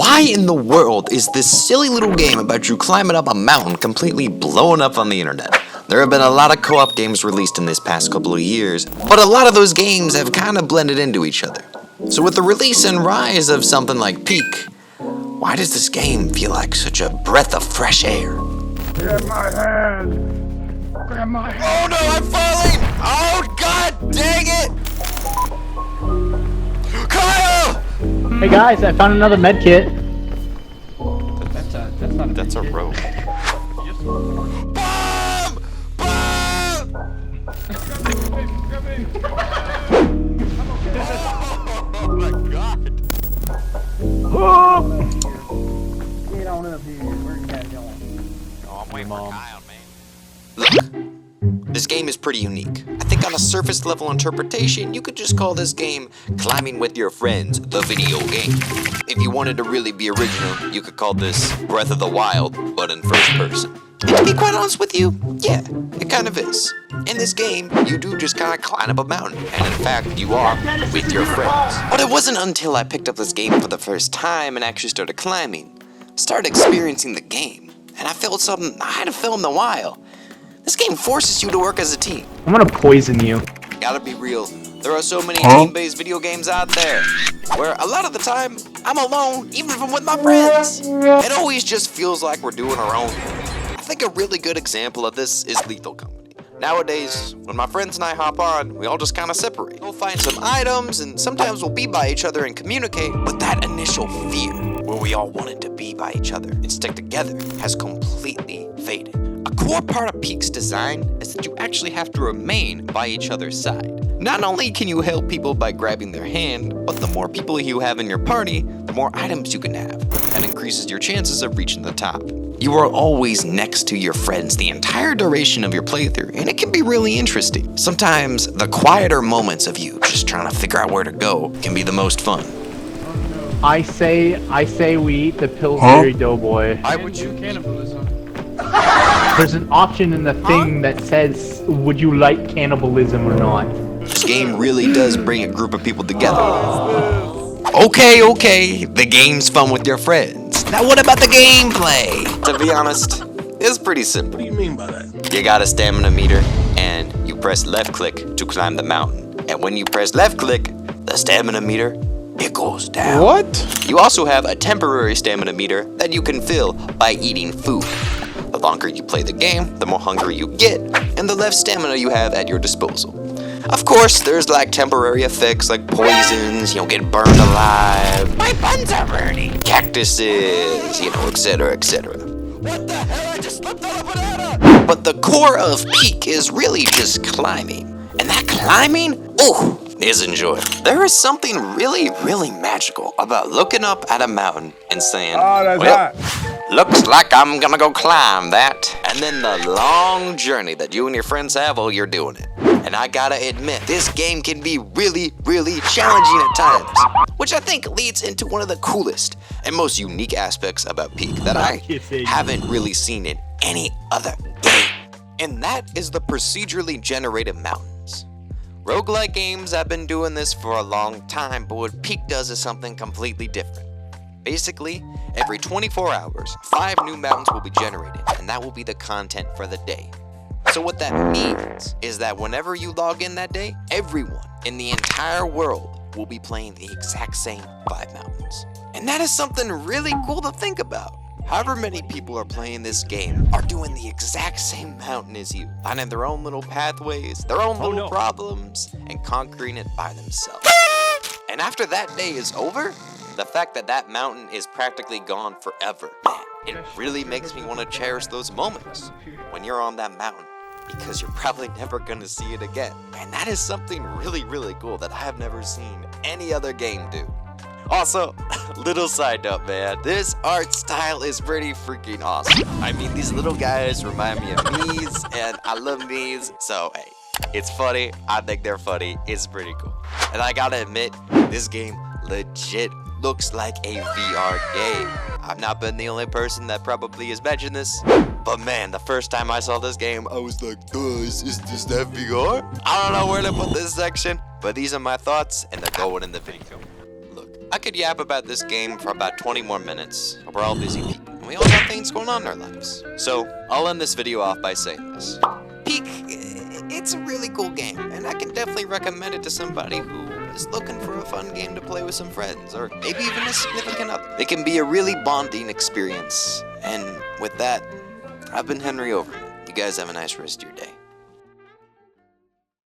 Why in the world is this silly little game about you climbing up a mountain completely blowing up on the internet? There have been a lot of co-op games released in this past couple of years, but a lot of those games have kind of blended into each other. So with the release and rise of something like Peak, why does this game feel like such a breath of fresh air? Grab my hand! Grab my hand! Oh no, I'm falling! Oh god dang it! Kyle! Hey guys, I found another med kit. That's a rope. Bomb! Bomb! Grab me! Oh my god! Get on up here. Where you guys going? Oh, I'm waiting for Kyle, man. Look, this game is pretty unique. I think on a surface level interpretation, you could just call this game Climbing with Your Friends, the video game. If you wanted to really be original, you could call this Breath of the Wild, but in first person. And to be quite honest with you, yeah, it kind of is. In this game, you do just kind of climb up a mountain, and in fact, you are with your friends. But it wasn't until I picked up this game for the first time and actually started climbing, started experiencing the game, and I felt something I hadn't felt in a while. This game forces you to work as a team. I'm gonna poison you. Gotta be real, there are so many team-based video games out there, where a lot of the time, I'm alone, even if I'm with my friends. It always just feels like we're doing our own thing. I think a really good example of this is Lethal Company. Nowadays, when my friends and I hop on, we all just kind of separate. We'll find some items, and sometimes we'll be by each other and communicate, but that initial fear, where we all wanted to be by each other and stick together, has completely faded. A core part of Peak's design is that you actually have to remain by each other's side. Not only can you help people by grabbing their hand, but the more people you have in your party, the more items you can have. That increases your chances of reaching the top. You are always next to your friends the entire duration of your playthrough, and it can be really interesting. Sometimes the quieter moments of you just trying to figure out where to go can be the most fun. I say we eat the Pillsbury Doughboy. Why would you? Cannibalism. There's an option in the thing that says, would you like cannibalism or not? This game really does bring a group of people together. Okay, the game's fun with your friends. Now what about the gameplay? To be honest, it's pretty simple. What do you mean by that? You got a stamina meter, and you press left click to climb the mountain. And when you press left click, the stamina meter, it goes down. What? You also have a temporary stamina meter that you can fill by eating food. The longer you play the game, the more hungry you get, and the less stamina you have at your disposal. Of course, there's like temporary effects like poisons, you'll get burned alive, my buns are burning, cactuses, etc, etc. What the hell, I just slipped on a banana! But the core of Peak is really just climbing. And that climbing, is enjoyable. There is something really magical about looking up at a mountain and saying, looks like I'm gonna go climb that. And then the long journey that you and your friends have while you're doing it. And I gotta admit, this game can be really challenging at times, which I think leads into one of the coolest and most unique aspects about Peak that I haven't really seen in any other game. And that is the procedurally generated mountains. Roguelike games have been doing this for a long time, but what Peak does is something completely different. Basically, every 24 hours, 5 new mountains will be generated, and that will be the content for the day. So what that means is that whenever you log in that day, everyone in the entire world will be playing the exact same 5 mountains. And that is something really cool to think about. However many people are playing this game are doing the exact same mountain as you, finding their own little pathways, their own little problems, and conquering it by themselves. And after that day is over, the fact that that mountain is practically gone forever, man, it really makes me want to cherish those moments when you're on that mountain, because you're probably never gonna see it again. And that is something really cool that I have never seen any other game do. Also, little side note, man, this art style is pretty freaking awesome. I mean, these little guys remind me of Miis, and I love Miis, so hey, it's funny, I think they're funny, it's pretty cool. And I gotta admit, this game legit looks like a VR game. I've not been the only person that probably has mentioned this, but man, the first time I saw this game, I was like, is that VR? I don't know where to put this section, but these are my thoughts, and they're going in the video. Look, I could yap about this game for about 20 more minutes, but we're all busy people, and we all got things going on in our lives. So, I'll end this video off by saying this. Peak, it's a really cool game, and I can definitely recommend it to somebody who is looking for a fun game to play with some friends, or maybe even a significant other. It can be a really bonding experience, and with that, I've been Henry Overman. You guys have a nice rest of your day.